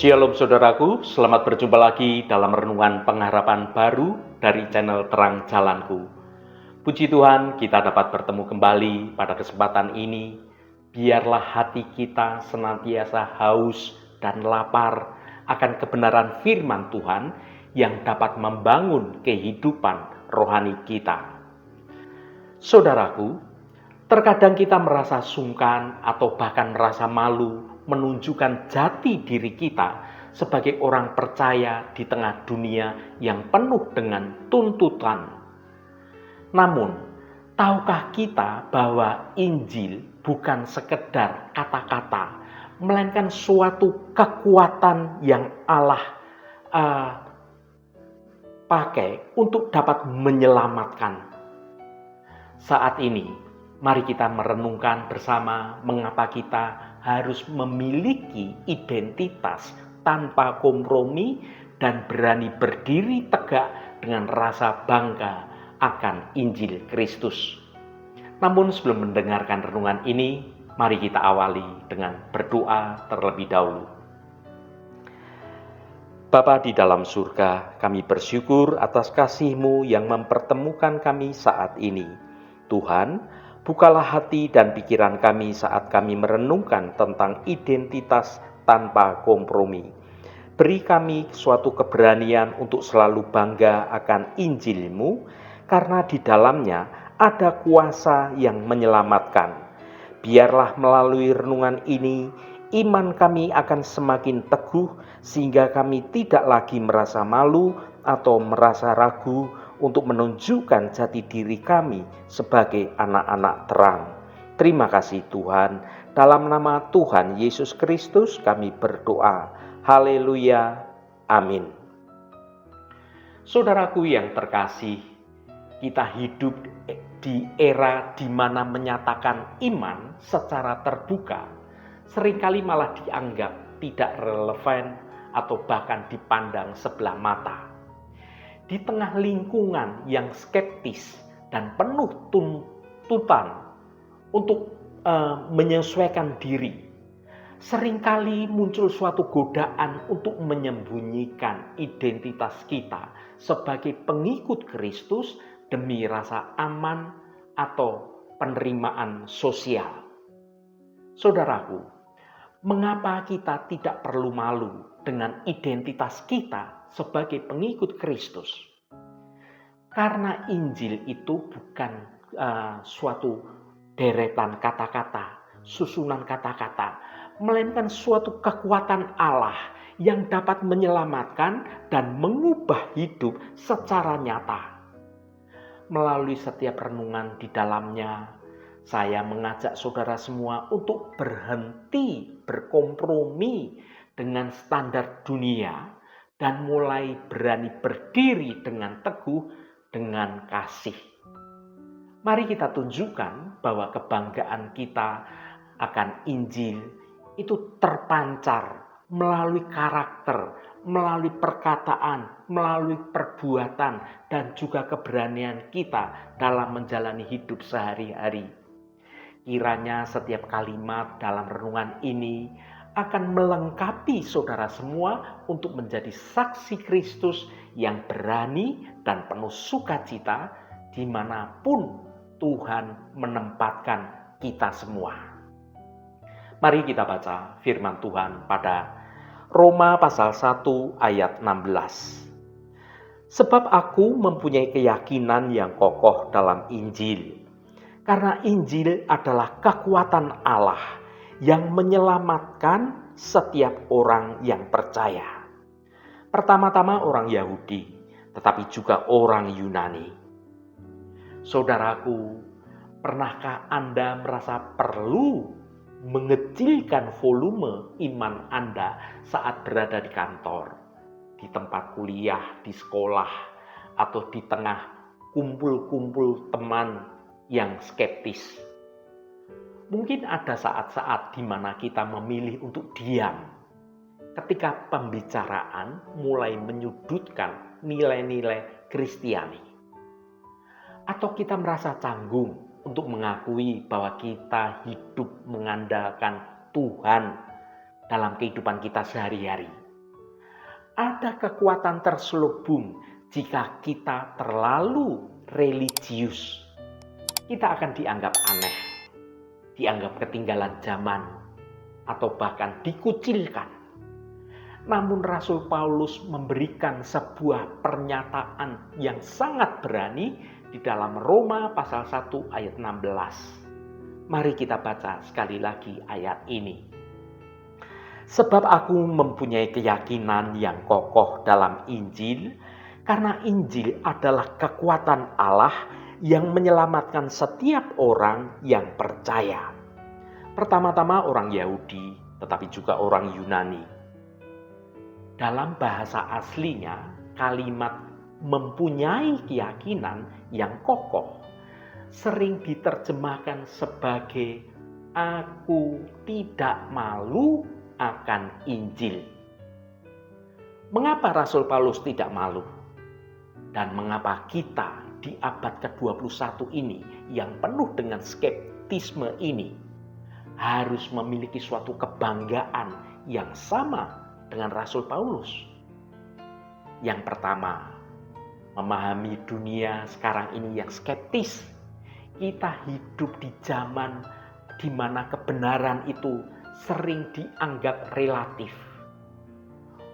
Shalom saudaraku, selamat berjumpa lagi dalam renungan pengharapan baru dari channel Terang Jalanku. Puji Tuhan, kita dapat bertemu kembali pada kesempatan ini. Biarlah hati kita senantiasa haus dan lapar akan kebenaran firman Tuhan yang dapat membangun kehidupan rohani kita. Saudaraku, terkadang kita merasa sungkan atau bahkan merasa malu menunjukkan jati diri kita sebagai orang percaya di tengah dunia yang penuh dengan tuntutan. Namun, tahukah kita bahwa Injil bukan sekedar kata-kata, melainkan suatu kekuatan yang Allah pakai untuk dapat menyelamatkan. Saat ini, mari kita merenungkan bersama mengapa kita harus memiliki identitas tanpa kompromi dan berani berdiri tegak dengan rasa bangga akan Injil Kristus. Namun sebelum mendengarkan renungan ini, mari kita awali dengan berdoa terlebih dahulu. Bapa di dalam surga, kami bersyukur atas kasih-Mu yang mempertemukan kami saat ini. Tuhan, bukalah hati dan pikiran kami saat kami merenungkan tentang identitas tanpa kompromi. Beri kami suatu keberanian untuk selalu bangga akan Injil-Mu, karena di dalamnya ada kuasa yang menyelamatkan. Biarlah melalui renungan ini, iman kami akan semakin teguh, sehingga kami tidak lagi merasa malu atau merasa ragu untuk menunjukkan jati diri kami sebagai anak-anak terang. Terima kasih Tuhan, dalam nama Tuhan Yesus Kristus kami berdoa. Haleluya, amin. Saudaraku yang terkasih, kita hidup di era di mana menyatakan iman secara terbuka seringkali malah dianggap tidak relevan atau bahkan dipandang sebelah mata. Di tengah lingkungan yang skeptis dan penuh tuntutan untuk menyesuaikan diri, seringkali muncul suatu godaan untuk menyembunyikan identitas kita sebagai pengikut Kristus demi rasa aman atau penerimaan sosial. Saudaraku, mengapa kita tidak perlu malu dengan identitas kita sebagai pengikut Kristus? Karena Injil itu bukan suatu deretan kata-kata, susunan kata-kata, melainkan suatu kekuatan Allah yang dapat menyelamatkan dan mengubah hidup secara nyata. Melalui setiap renungan di dalamnya, saya mengajak saudara semua untuk berhenti berkompromi dengan standar dunia dan mulai berani berdiri dengan teguh dengan kasih. Mari kita tunjukkan bahwa kebanggaan kita akan Injil itu terpancar melalui karakter, melalui perkataan, melalui perbuatan, dan juga keberanian kita dalam menjalani hidup sehari-hari. Kiranya setiap kalimat dalam renungan ini akan melengkapi saudara semua untuk menjadi saksi Kristus yang berani dan penuh sukacita dimanapun Tuhan menempatkan kita semua. Mari kita baca firman Tuhan pada Roma pasal 1 ayat 16. Sebab aku mempunyai keyakinan yang kokoh dalam Injil, karena Injil adalah kekuatan Allah yang menyelamatkan setiap orang yang percaya. Pertama-tama orang Yahudi, tetapi juga orang Yunani. Saudaraku, pernahkah Anda merasa perlu mengecilkan volume iman Anda saat berada di kantor, di tempat kuliah, di sekolah, atau di tengah kumpul-kumpul teman yang skeptis? Mungkin ada saat-saat di mana kita memilih untuk diam ketika pembicaraan mulai menyudutkan nilai-nilai Kristiani. Atau kita merasa canggung untuk mengakui bahwa kita hidup mengandalkan Tuhan dalam kehidupan kita sehari-hari. Ada kekuatan terselubung jika kita terlalu religius. Kita akan dianggap aneh, dianggap ketinggalan zaman, atau bahkan dikucilkan. Namun Rasul Paulus memberikan sebuah pernyataan yang sangat berani di dalam Roma pasal 1 ayat 16. Mari kita baca sekali lagi ayat ini. Sebab aku mempunyai keyakinan yang kokoh dalam Injil, karena Injil adalah kekuatan Allah yang menyelamatkan setiap orang yang percaya. Pertama-tama orang Yahudi, tetapi juga orang Yunani. Dalam bahasa aslinya, kalimat mempunyai keyakinan yang kokoh sering diterjemahkan sebagai aku tidak malu akan Injil. Mengapa Rasul Paulus tidak malu? Dan mengapa kita di abad ke-21 ini yang penuh dengan skeptisme ini harus memiliki suatu kebanggaan yang sama dengan Rasul Paulus? Yang pertama, memahami dunia sekarang ini yang skeptis. Kita hidup di zaman di mana kebenaran itu sering dianggap relatif.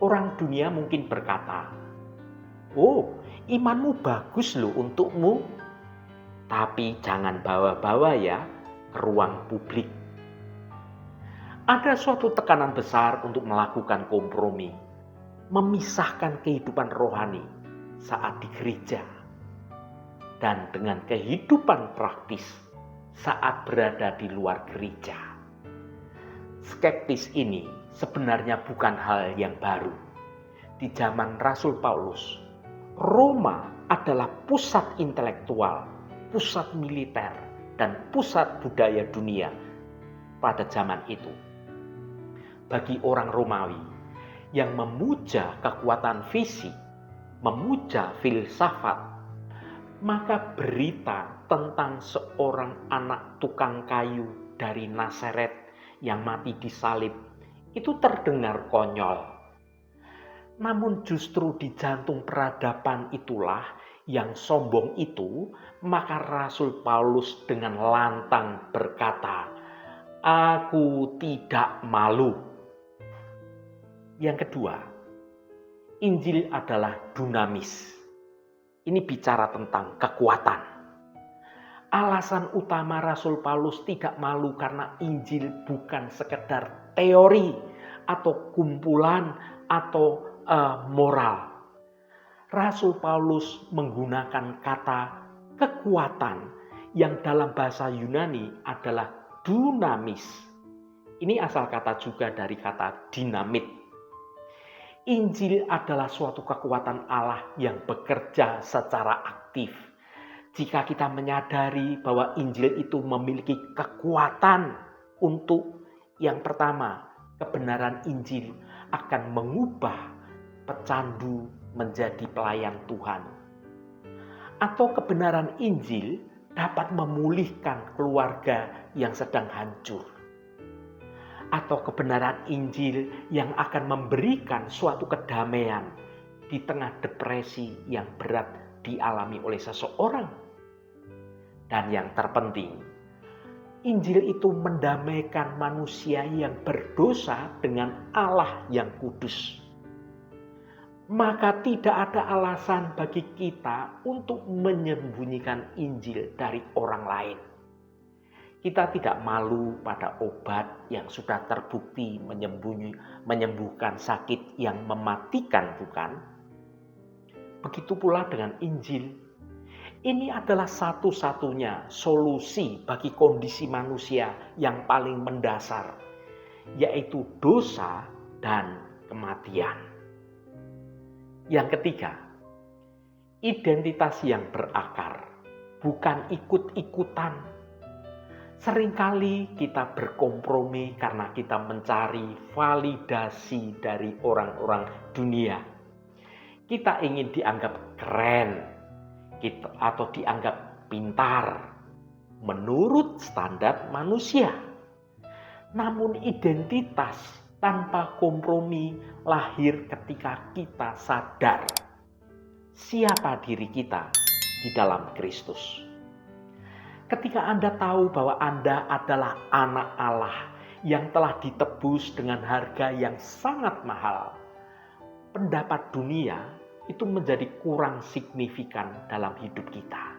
Orang dunia mungkin berkata, "Oh, imanmu bagus loh untukmu, tapi jangan bawa-bawa ya ke ruang publik." Ada suatu tekanan besar untuk melakukan kompromi, memisahkan kehidupan rohani saat di gereja dan dengan kehidupan praktis saat berada di luar gereja. Skeptis ini sebenarnya bukan hal yang baru. Di zaman Rasul Paulus, Roma adalah pusat intelektual, pusat militer, dan pusat budaya dunia pada zaman itu. Bagi orang Romawi yang memuja kekuatan fisik, memuja filsafat, maka berita tentang seorang anak tukang kayu dari Nazaret yang mati disalib itu terdengar konyol. Namun justru di jantung peradaban itulah yang sombong itu, maka Rasul Paulus dengan lantang berkata, "Aku tidak malu." Yang kedua, Injil adalah dunamis. Ini bicara tentang kekuatan. Alasan utama Rasul Paulus tidak malu karena Injil bukan sekedar teori atau kumpulan atau moral. Rasul Paulus menggunakan kata kekuatan yang dalam bahasa Yunani adalah dunamis. Ini asal kata juga dari kata dinamit. Injil adalah suatu kekuatan Allah yang bekerja secara aktif. Jika kita menyadari bahwa Injil itu memiliki kekuatan untuk yang pertama, kebenaran Injil akan mengubah pecandu menjadi pelayan Tuhan. Atau kebenaran Injil dapat memulihkan keluarga yang sedang hancur. Atau kebenaran Injil yang akan memberikan suatu kedamaian di tengah depresi yang berat dialami oleh seseorang. Dan yang terpenting, Injil itu mendamaikan manusia yang berdosa dengan Allah yang kudus. Maka tidak ada alasan bagi kita untuk menyembunyikan Injil dari orang lain. Kita tidak malu pada obat yang sudah terbukti menyembuhkan sakit yang mematikan, bukan? Begitu pula dengan Injil. Ini adalah satu-satunya solusi bagi kondisi manusia yang paling mendasar, yaitu dosa dan kematian. Yang ketiga, identitas yang berakar, bukan ikut-ikutan. Seringkali kita berkompromi karena kita mencari validasi dari orang-orang dunia. Kita ingin dianggap keren, atau dianggap pintar menurut standar manusia. Namun identitas tanpa kompromi lahir ketika kita sadar siapa diri kita di dalam Kristus. Ketika Anda tahu bahwa Anda adalah anak Allah yang telah ditebus dengan harga yang sangat mahal, pendapat dunia itu menjadi kurang signifikan dalam hidup kita.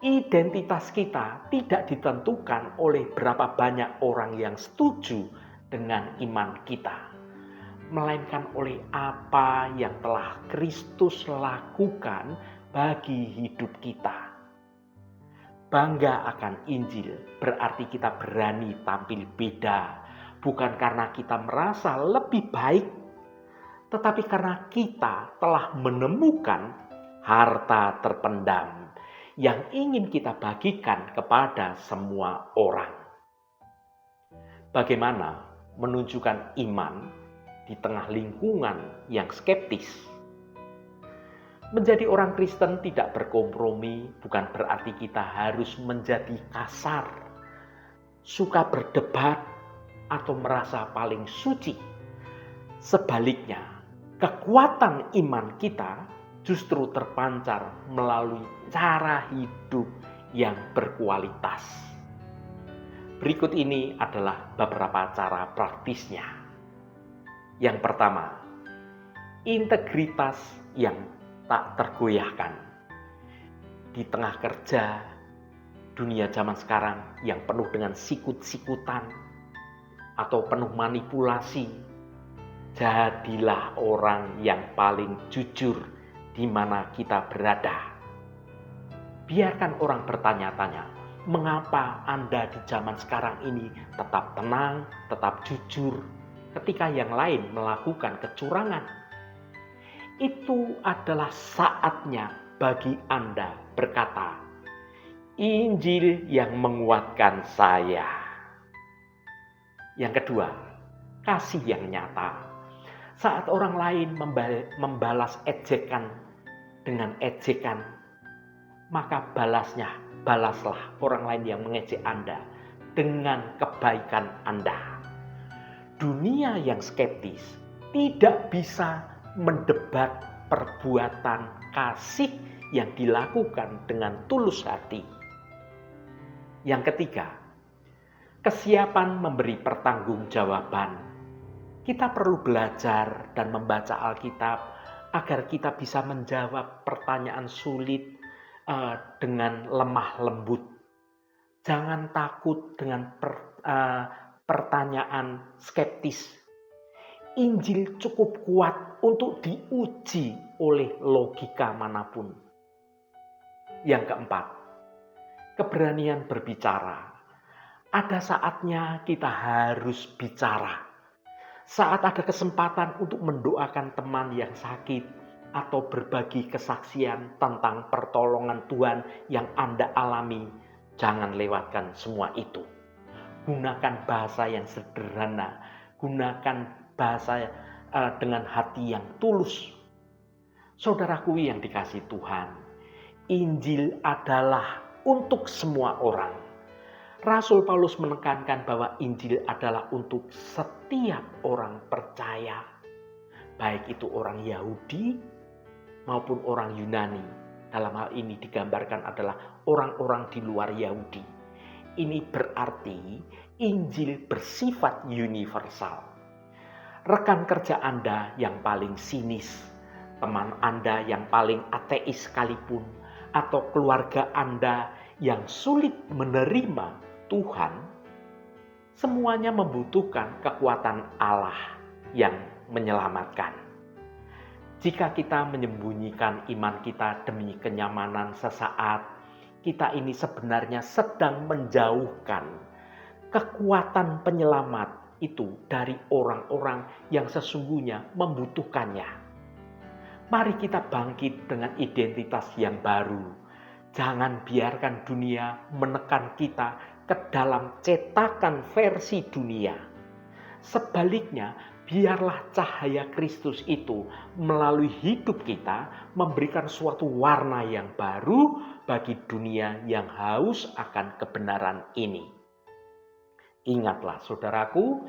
Identitas kita tidak ditentukan oleh berapa banyak orang yang setuju dengan iman kita, melainkan oleh apa yang telah Kristus lakukan bagi hidup kita. Bangga akan Injil berarti kita berani tampil beda, bukan karena kita merasa lebih baik, tetapi karena kita telah menemukan harta terpendam yang ingin kita bagikan kepada semua orang. Bagaimana menunjukkan iman di tengah lingkungan yang skeptis? Menjadi orang Kristen tidak berkompromi bukan berarti kita harus menjadi kasar, suka berdebat, atau merasa paling suci. Sebaliknya, kekuatan iman kita justru terpancar melalui cara hidup yang berkualitas. Berikut ini adalah beberapa cara praktisnya. Yang pertama, integritas yang tak tergoyahkan. Di tengah kerja, dunia zaman sekarang yang penuh dengan sikut-sikutan atau penuh manipulasi, jadilah orang yang paling jujur di mana kita berada. Biarkan orang bertanya-tanya, mengapa Anda di zaman sekarang ini tetap tenang, tetap jujur, ketika yang lain melakukan kecurangan? Itu adalah saatnya bagi Anda berkata, Injil yang menguatkan saya. Yang kedua, kasih yang nyata. Saat orang lain membalas ejekan dengan ejekan, maka balaslah orang lain yang mengejek Anda dengan kebaikan Anda. Dunia yang skeptis tidak bisa mendebat perbuatan kasih yang dilakukan dengan tulus hati. Yang ketiga, kesiapan memberi pertanggungjawaban. Kita perlu belajar dan membaca Alkitab agar kita bisa menjawab pertanyaan sulit dengan lemah lembut. Jangan takut dengan pertanyaan skeptis. Injil cukup kuat untuk diuji oleh logika manapun. Yang keempat, keberanian berbicara. Ada saatnya kita harus bicara. Saat ada kesempatan untuk mendoakan teman yang sakit atau berbagi kesaksian tentang pertolongan Tuhan yang Anda alami, jangan lewatkan semua itu. Gunakan bahasa yang sederhana, gunakan bahasa dengan hati yang tulus. Saudaraku yang dikasihi Tuhan, Injil adalah untuk semua orang. Rasul Paulus menekankan bahwa Injil adalah untuk setiap orang percaya, baik itu orang Yahudi maupun orang Yunani. Dalam hal ini digambarkan adalah orang-orang di luar Yahudi. Ini berarti Injil bersifat universal. Rekan kerja Anda yang paling sinis, teman Anda yang paling ateis sekalipun, atau keluarga Anda yang sulit menerima Tuhan, semuanya membutuhkan kekuatan Allah yang menyelamatkan. Jika kita menyembunyikan iman kita demi kenyamanan sesaat, kita ini sebenarnya sedang menjauhkan kekuatan penyelamat itu dari orang-orang yang sesungguhnya membutuhkannya. Mari kita bangkit dengan identitas yang baru. Jangan biarkan dunia menekan kita ke dalam cetakan versi dunia. Sebaliknya, biarlah cahaya Kristus itu melalui hidup kita memberikan suatu warna yang baru bagi dunia yang haus akan kebenaran ini. Ingatlah saudaraku,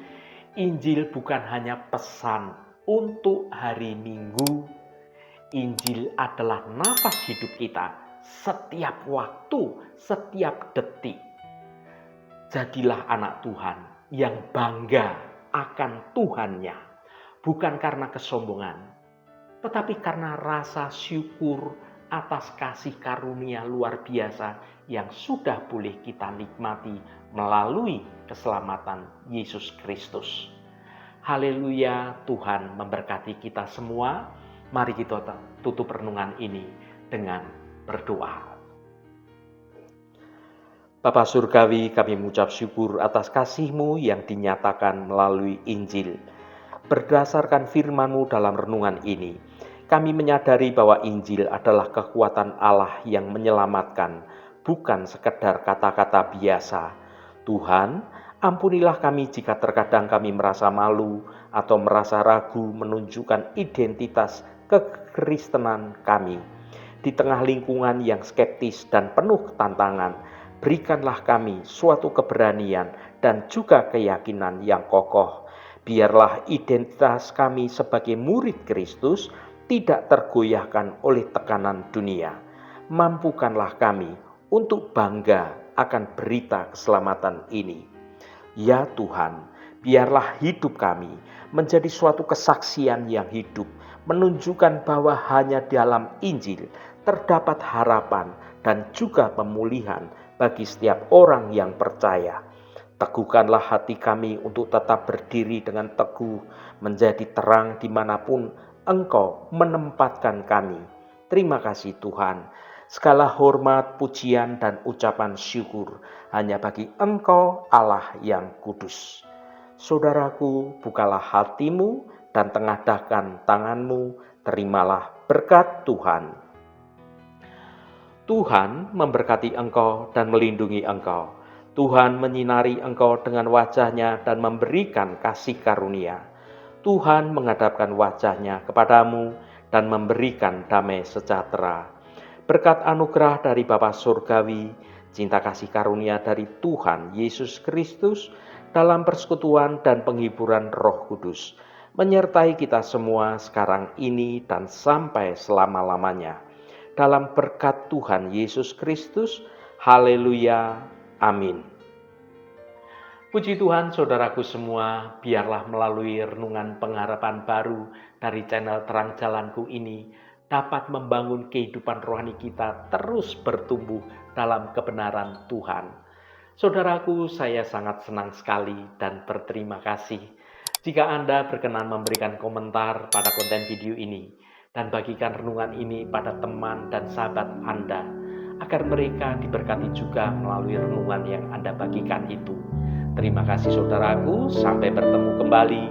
Injil bukan hanya pesan untuk hari Minggu. Injil adalah nafas hidup kita setiap waktu, setiap detik. Jadilah anak Tuhan yang bangga akan Tuhannya, bukan karena kesombongan, tetapi karena rasa syukur atas kasih karunia luar biasa yang sudah boleh kita nikmati melalui keselamatan Yesus Kristus. Haleluya, Tuhan memberkati kita semua. Mari kita tutup renungan ini dengan berdoa. Bapa Surgawi, kami mengucap syukur atas kasih-Mu yang dinyatakan melalui Injil. Berdasarkan firman-Mu dalam renungan ini, kami menyadari bahwa Injil adalah kekuatan Allah yang menyelamatkan, bukan sekedar kata-kata biasa. Tuhan, ampunilah kami jika terkadang kami merasa malu atau merasa ragu menunjukkan identitas kekristenan kami. Di tengah lingkungan yang skeptis dan penuh tantangan, berikanlah kami suatu keberanian dan juga keyakinan yang kokoh. Biarlah identitas kami sebagai murid Kristus tidak tergoyahkan oleh tekanan dunia. Mampukanlah kami untuk bangga akan berita keselamatan ini. Ya Tuhan, biarlah hidup kami menjadi suatu kesaksian yang hidup, menunjukkan bahwa hanya dalam Injil terdapat harapan dan juga pemulihan bagi setiap orang yang percaya. Teguhkanlah hati kami untuk tetap berdiri dengan teguh, menjadi terang dimanapun Engkau menempatkan kami. Terima kasih Tuhan. Segala hormat, pujian, dan ucapan syukur hanya bagi Engkau Allah yang kudus. Saudaraku, bukalah hatimu dan tengadahkan tanganmu, terimalah berkat Tuhan. Tuhan memberkati engkau dan melindungi engkau. Tuhan menyinari engkau dengan wajah-Nya dan memberikan kasih karunia. Tuhan menghadapkan wajah-Nya kepadamu dan memberikan damai sejahtera. Berkat anugerah dari Bapa Surgawi, cinta kasih karunia dari Tuhan Yesus Kristus, dalam persekutuan dan penghiburan Roh Kudus, menyertai kita semua sekarang ini dan sampai selama-lamanya. Dalam berkat Tuhan Yesus Kristus, haleluya, amin. Puji Tuhan, saudaraku semua, biarlah melalui renungan pengharapan baru dari channel Terang Jalanku ini dapat membangun kehidupan rohani kita terus bertumbuh dalam kebenaran Tuhan. Saudaraku, saya sangat senang sekali dan berterima kasih jika Anda berkenan memberikan komentar pada konten video ini dan bagikan renungan ini pada teman dan sahabat Anda agar mereka diberkati juga melalui renungan yang Anda bagikan itu. Terima kasih saudaraku, sampai bertemu kembali.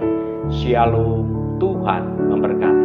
Shalom, Tuhan memberkati.